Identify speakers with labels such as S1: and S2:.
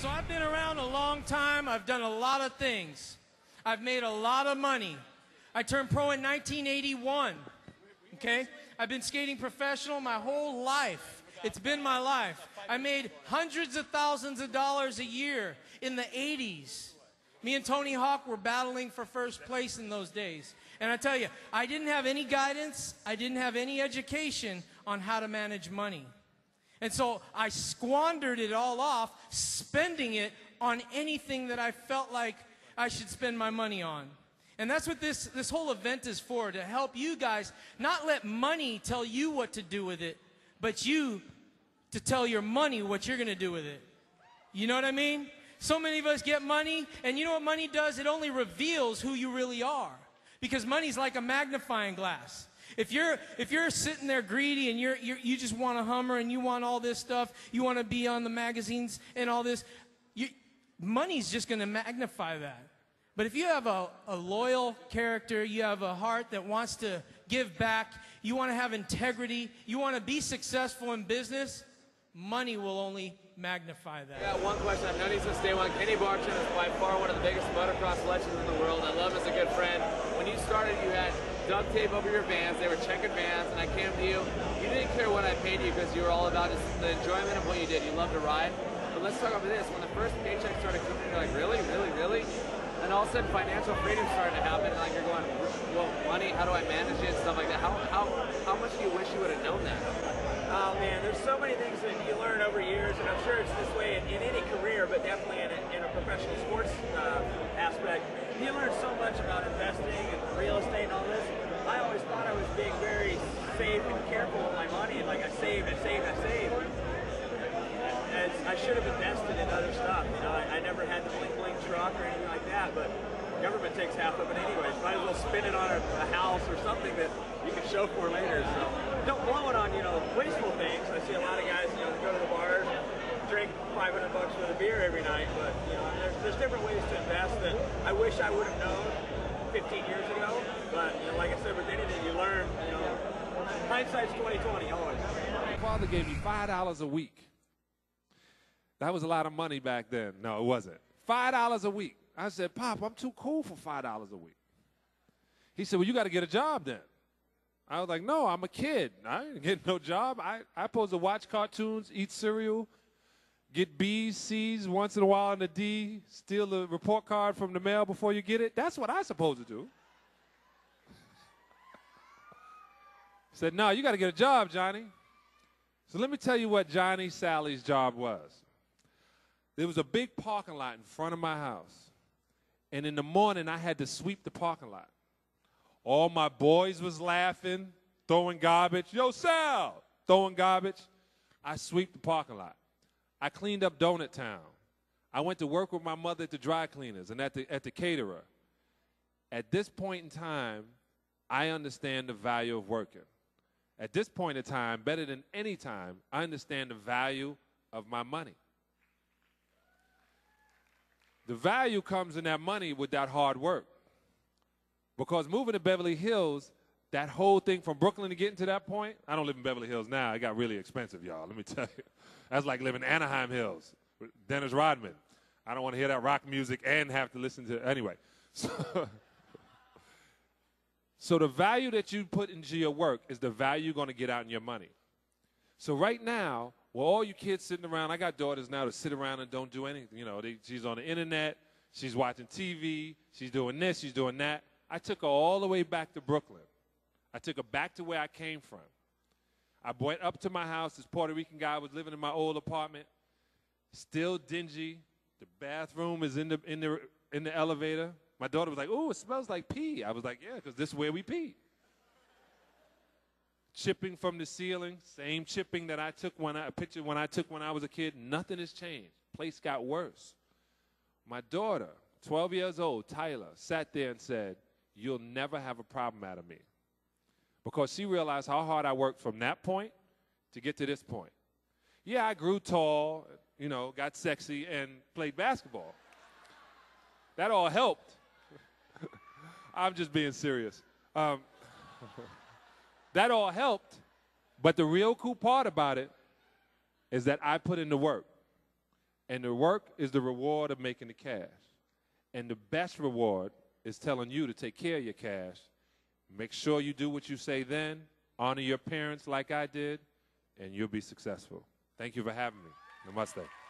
S1: So I've been around a long time. I've done a lot of things. I've made a lot of money. I turned pro in 1981, okay? I've been skating professional my whole life. It's been my life. I made hundreds of thousands of dollars a year in the 80s. Me and Tony Hawk were battling for first place in those days. And I tell you, I didn't have any guidance. I didn't have any education on how to manage money. And so I squandered it all off, spending it on anything that I felt like I should spend my money on. And that's what this whole event is for, to help you guys not let money tell you what to do with it, but you to tell your money what you're going to do with it. You know what I mean? So many of us get money, and you know what money does? It only reveals who you really are. Because money's like a magnifying glass. If you're sitting there greedy and you just want a Hummer and you want all this stuff, you want to be on the magazines and all this, money's just going to magnify that. But if you have a loyal character, you have a heart that wants to give back, you want to have integrity, you want to be successful in business, money will only magnify that.
S2: I got one question. I've known you since day one. Kenny Barchin is by far one of the biggest motocross legends in the world. I love him as a good friend. When you started, you had duct tape over your Vans. They were checkered Vans, and I came to you. You didn't care what I paid you because you were all about just the enjoyment of what you did. You loved to ride. But let's talk about this. When the first paycheck started coming, you're like, really, really, really? And all of a sudden, financial freedom started to happen. And like you're going, well, money, how do I manage it, stuff like that. How much do you wish you would have known that?
S3: Oh man, there's so many things that you learn over years, and I'm sure it's this way in any career, but definitely in a professional sports aspect. You learn so much about investing and real estate and all this. I always thought I was being very safe and careful with my money, and like I saved. I should have invested in other stuff. You know, I never had the bling bling truck or anything like that, but government takes half of it anyways. Might as well spend it on a house or something that you can show for later. So don't blow it on, wasteful things. I see a lot of guys, go to the bars, drink $500 worth of beer every night, but there's different ways to invest that I wish I would have known 15 years ago. But like I said, with anything you learn, hindsight's 20/20 always.
S4: My father gave me $5 a week. That was a lot of money back then. No, it wasn't. $5 a week. I said, Pop, I'm too cool for $5 a week. He said, well, you got to get a job then. I was like, no, I'm a kid. I ain't getting no job. I supposed to watch cartoons, eat cereal, get B's, C's once in a while in the D, steal the report card from the mail before you get it. That's what I'm supposed to do. He said, no, you got to get a job, Johnny. So let me tell you what Johnny Sally's job was. There was a big parking lot in front of my house. And in the morning, I had to sweep the parking lot. All my boys was laughing, throwing garbage. Yo, Sal, throwing garbage. I sweep the parking lot. I cleaned up Donut Town. I went to work with my mother at the dry cleaners and at the caterer. At this point in time, I understand the value of working. At this point in time, better than any time, I understand the value of my money. The value comes in that money with that hard work. Because moving to Beverly Hills, that whole thing from Brooklyn to getting to that point, I don't live in Beverly Hills now. It got really expensive, y'all. Let me tell you. That's like living in Anaheim Hills with Dennis Rodman. I don't want to hear that rock music and have to listen to it. Anyway. So the value that you put into your work is the value you're going to get out in your money. So right now, well, all you kids sitting around, I got daughters now that sit around and don't do anything. She's on the internet, she's watching TV, she's doing this, she's doing that. I took her all the way back to Brooklyn. I took her back to where I came from. I went up to my house. This Puerto Rican guy was living in my old apartment, still dingy. The bathroom is in the elevator. My daughter was like, "Oh, it smells like pee." I was like, "Yeah, because this is where we pee." Chipping from the ceiling, same chipping that I took when I was a kid. Nothing has changed. Place got worse. My daughter, 12 years old, Tyler, sat there and said, "You'll never have a problem out of me." Because she realized how hard I worked from that point to get to this point. Yeah, I grew tall, got sexy, and played basketball. That all helped. I'm just being serious. That all helped, but the real cool part about it is that I put in the work. And the work is the reward of making the cash. And the best reward is telling you to take care of your cash. Make sure you do what you say then, honor your parents like I did, and you'll be successful. Thank you for having me. Namaste.